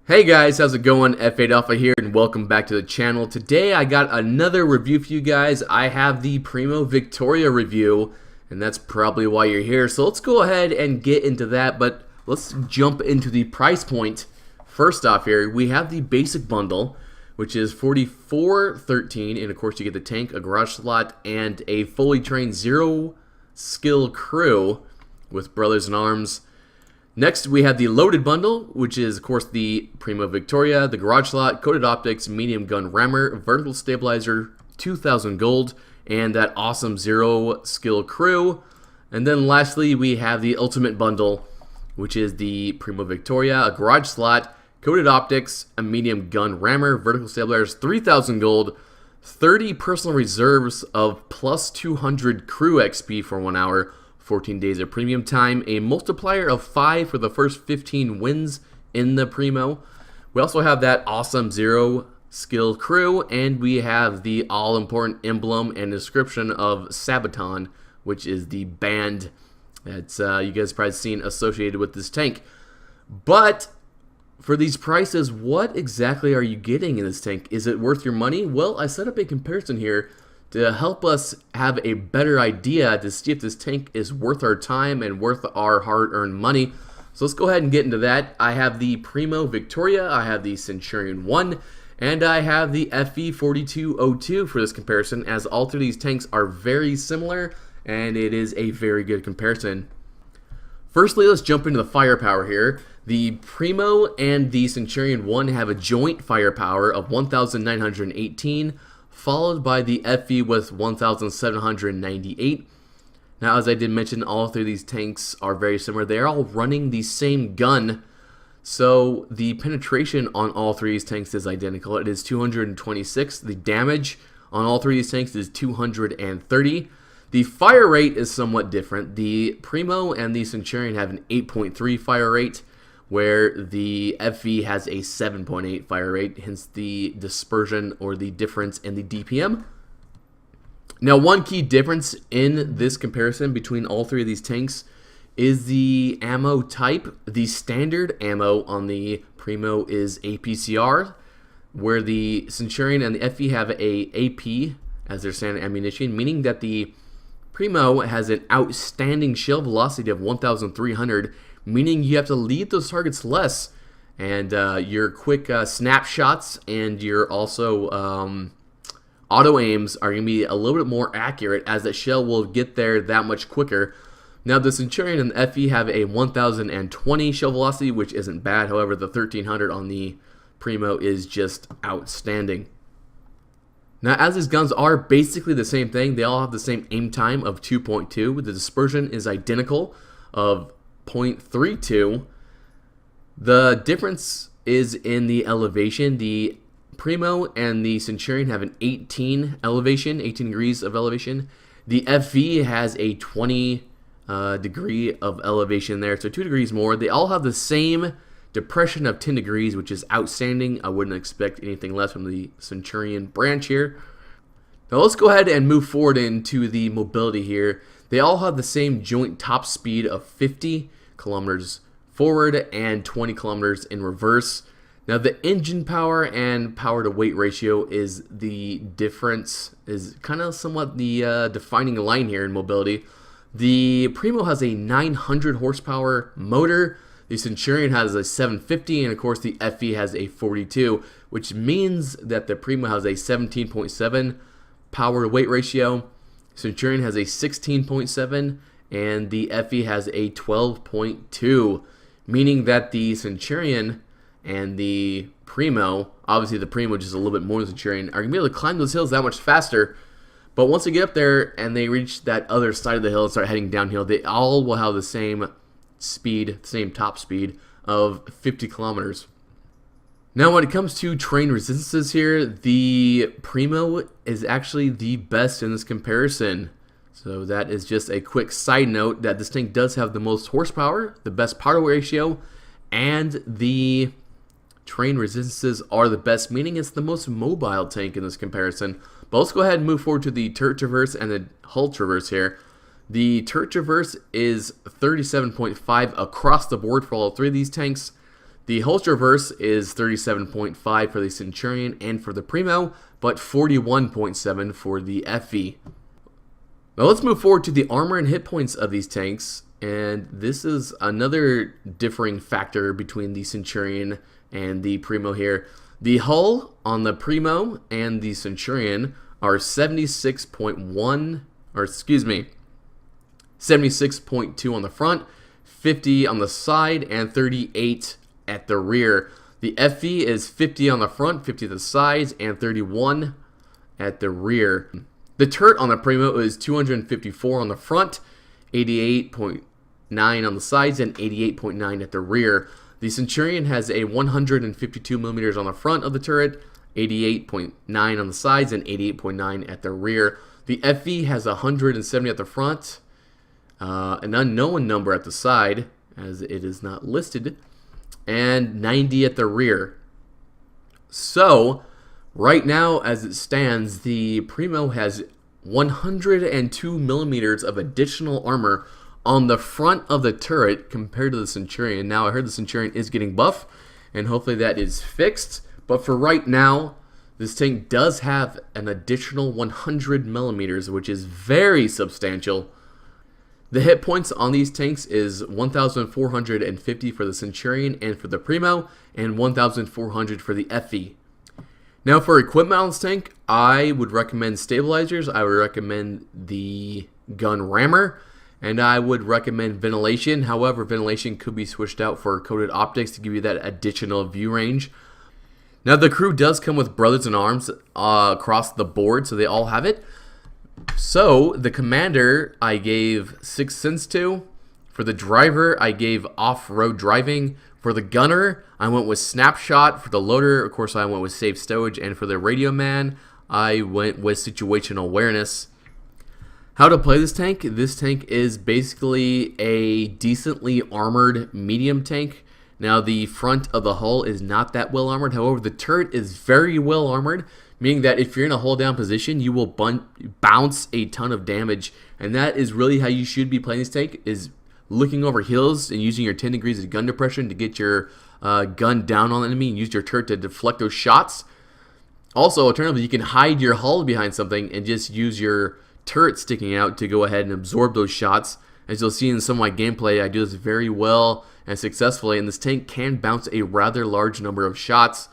Hey guys, how's it going? F8 Alpha here and welcome back to the channel. Today I got another review for you guys. I have the Primo Victoria review and that's probably why you're here. So let's go ahead and get into that, but let's jump into the price point. First off here, we have the basic bundle, which is $44.13, and of course you get the tank, a garage slot, and a fully trained zero skill crew with Brothers in Arms. Next, we have the loaded bundle, which is, of course, the Primo Victoria, the garage slot, coated optics, medium gun rammer, vertical stabilizer, 2,000 gold, and that awesome zero skill crew. And then lastly, we have the ultimate bundle, which is the Primo Victoria, a garage slot, coated optics, a medium gun rammer, vertical stabilizers, 3,000 gold, 30 personal reserves of plus 200 crew XP for 1 hour, 14 days of premium time, a multiplier of 5 for the first 15 wins in the Primo. We also have that awesome zero skill crew, and we have the all-important emblem and description of Sabaton, which is the band that you guys probably seen associated with this tank. But for these prices, what exactly are you getting in this tank? Is it worth your money? Well, I set up a comparison here to help us have a better idea to see if this tank is worth our time and worth our hard-earned money. So let's go ahead and get into that. I have the Primo Victoria, I have the Centurion 1, and I have the FE4202 for this comparison, as all three of these tanks are very similar, and it is a very good comparison. Firstly, let's jump into the firepower here. The Primo and the Centurion 1 have a joint firepower of 1,918, followed by the FE with 1,798. Now, as I did mention, all three of these tanks are very similar. They're all running the same gun, so the penetration on all three of these tanks is identical. It is 226. The damage on all three of these tanks is 230. The fire rate is somewhat different. The Primo and the Centurion have an 8.3 fire rate, where the FE has a 7.8 fire rate, hence the dispersion or the difference in the DPM. Now, one key difference in this comparison between all three of these tanks is the ammo type. The standard ammo on the Primo is APCR, where the Centurion and the FE have a AP as their standard ammunition, meaning that the Primo has an outstanding shell velocity of 1,300, meaning you have to lead those targets less, and your quick snapshots and your also auto aims are going to be a little bit more accurate, as the shell will get there that much quicker. Now, the Centurion and the FE have a 1,020 shell velocity, which isn't bad. However, the 1,300 on the Primo is just outstanding. Now, as these guns are basically the same thing, they all have the same aim time of 2.2. The dispersion is identical of 0.32. The difference is in the elevation. The Primo and the Centurion have an 18 degrees of elevation. The FE has a 20 degree of elevation there, so 2 degrees more. They all have the same depression of 10 degrees, which is outstanding. I wouldn't expect anything less from the Centurion branch here. Now let's go ahead and move forward into the mobility here. They all have the same joint top speed of 50 kilometers forward and 20 kilometers in reverse. Now, the engine power and power to weight ratio is the difference, is kind of somewhat the defining line here in mobility. The Primo has a 900 horsepower motor. The Centurion has a 750, and of course the FE has a 42, which means that the Primo has a 17.7 power to weight ratio. Centurion has a 16.7, and the FE has a 12.2, meaning that the Centurion and the Primo, obviously the Primo just a little bit more than the Centurion, are going to be able to climb those hills that much faster. But once they get up there and they reach that other side of the hill and start heading downhill, they all will have the same speed, same top speed of 50 kilometers. Now, when it comes to train resistances here, the Primo is actually the best in this comparison. So that is just a quick side note that this tank does have the most horsepower, the best power ratio, and the train resistances are the best, meaning it's the most mobile tank in this comparison. But let's go ahead and move forward to the turret traverse and the hull traverse here. The turret traverse is 37.5 across the board for all three of these tanks. The holster reverse is 37.5 for the Centurion and for the Primo, but 41.7 for the FV. Now let's move forward to the armor and hit points of these tanks, and this is another differing factor between the Centurion and the Primo here. The hull on the Primo and the Centurion are 76.2 on the front, 50 on the side, and 38 at the rear. The FV is 50 on the front, 50 at the sides, and 31 at the rear. The turret on the Primo is 254 on the front, 88.9 on the sides, and 88.9 at the rear. The Centurion has a 152 millimeters on the front of the turret, 88.9 on the sides, and 88.9 at the rear. The FV has 170 at the front, an unknown number at the side, as it is not listed, and 90 at the rear. So, right now, as it stands, the Primo has 102 millimeters of additional armor on the front of the turret compared to the Centurion. Now, I heard the Centurion is getting buff, and hopefully that is fixed. But for right now, this tank does have an additional 100 millimeters, which is very substantial. The hit points on these tanks is 1,450 for the Centurion and for the Primo, and 1,400 for the FV. Now for equipment on this tank, I would recommend stabilizers, I would recommend the gun rammer, and I would recommend ventilation. However, ventilation could be switched out for coated optics to give you that additional view range. Now the crew does come with brothers in arms across the board, so they all have it. So the commander I gave 6 cents to. For the driver I gave off-road driving. For the gunner I went with snapshot. For the loader, of course, I went with safe stowage. And for the radio man I went with situational awareness. How to play this tank? This tank is basically a decently armored medium tank. Now the front of the hull is not that well armored. However, the turret is very well armored, meaning that if you're in a hold down position, you will bounce a ton of damage. And that is really how you should be playing this tank, is looking over hills and using your 10 degrees of gun depression to get your gun down on the enemy and use your turret to deflect those shots. Also, alternatively, you can hide your hull behind something and just use your turret sticking out to go ahead and absorb those shots. As you'll see in some of my gameplay, I do this very well and successfully, and this tank can bounce a rather large number of shots.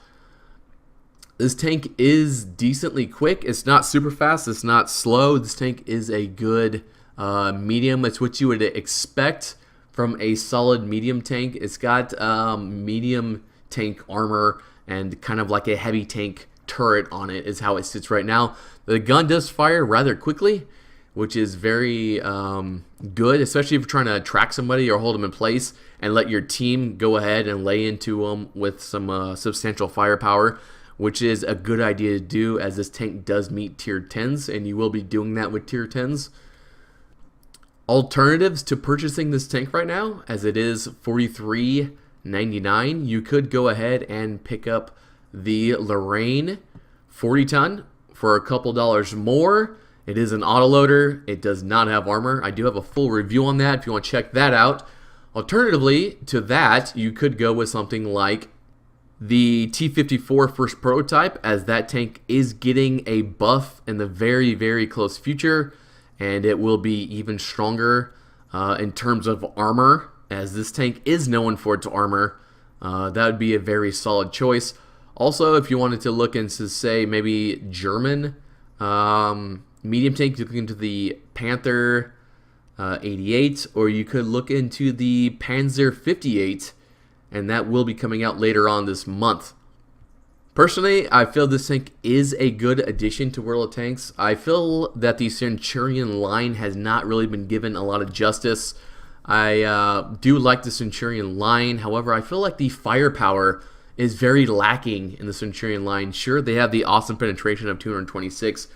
This tank is decently quick. It's not super fast. It's not slow. This tank is a good medium. It's what you would expect from a solid medium tank. It's got medium tank armor and kind of like a heavy tank turret on it is how it sits right now. The gun does fire rather quickly, which is very good, especially if you're trying to track somebody or hold them in place and let your team go ahead and lay into them with some substantial firepower, which is a good idea to do, as this tank does meet tier 10s, and you will be doing that with tier 10s. Alternatives to purchasing this tank right now, as it is $43.99, you could go ahead and pick up the Lorraine 40 ton for a couple dollars more. It is an autoloader. It does not have armor. I do have a full review on that if you want to check that out. Alternatively to that, you could go with something like the T-54 first prototype, as that tank is getting a buff in the very, very close future, and it will be even stronger in terms of armor, as this tank is known for its armor. That would be a very solid choice. Also, if you wanted to look into, say, maybe German medium tank, you could look into the Panther 88, or you could look into the Panzer 58, and that will be coming out later on this month. Personally, I feel this tank is a good addition to World of Tanks. I feel that the Centurion line has not really been given a lot of justice. I do like the Centurion line, however, I feel like the firepower is very lacking in the Centurion line. Sure, they have the awesome penetration of 226,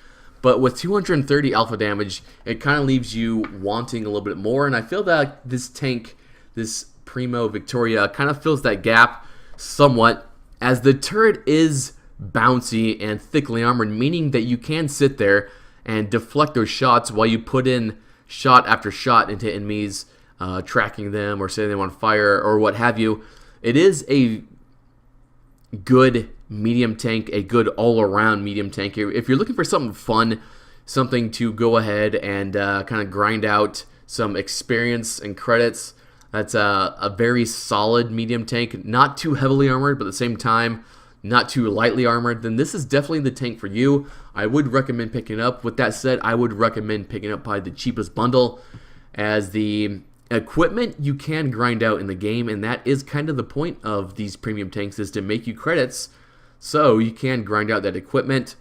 but with 230 alpha damage, it kind of leaves you wanting a little bit more, and I feel that this tank, this Primo Victoria, kind of fills that gap somewhat, as the turret is bouncy and thickly armored, meaning that you can sit there and deflect those shots while you put in shot after shot into enemies, tracking them or setting them on fire or what have you. It is a good medium tank, a good all-around medium tank. If you're looking for something fun, something to go ahead and kind of grind out some experience and credits, that's a very solid medium tank. Not too heavily armored, but at the same time, not too lightly armored, then this is definitely the tank for you. I would recommend picking up. With that said, I would recommend picking up probably the cheapest bundle, as the equipment you can grind out in the game, and that is kind of the point of these premium tanks, is to make you credits, so you can grind out that equipment.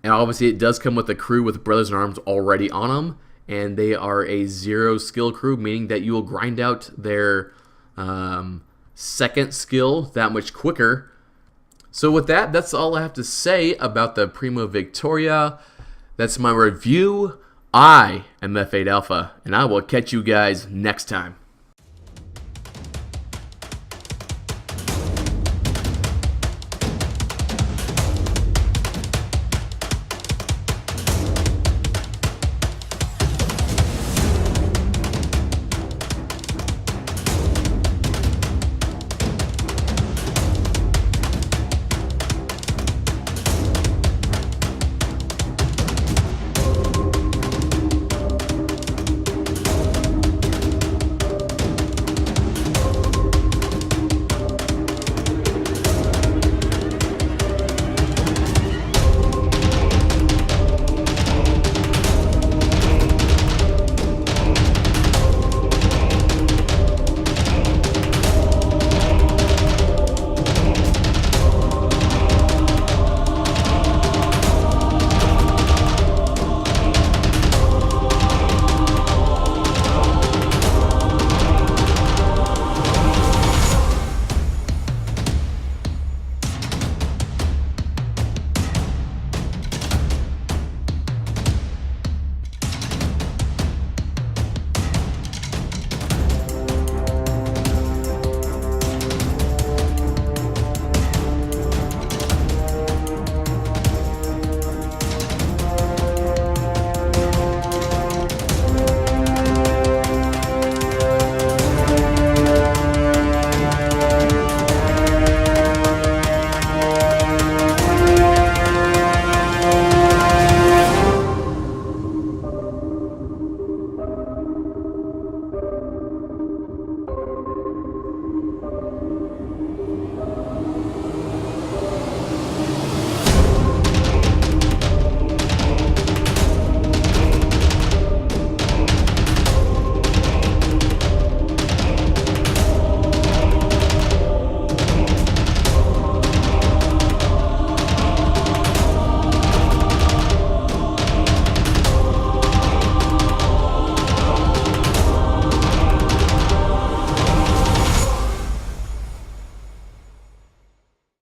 And obviously it does come with a crew with Brothers in Arms already on them, and they are a 0 skill crew, meaning that you will grind out their second skill that much quicker. So with that, that's all I have to say about the Primo Victoria. That's my review. I am F8 Alpha, and I will catch you guys next time.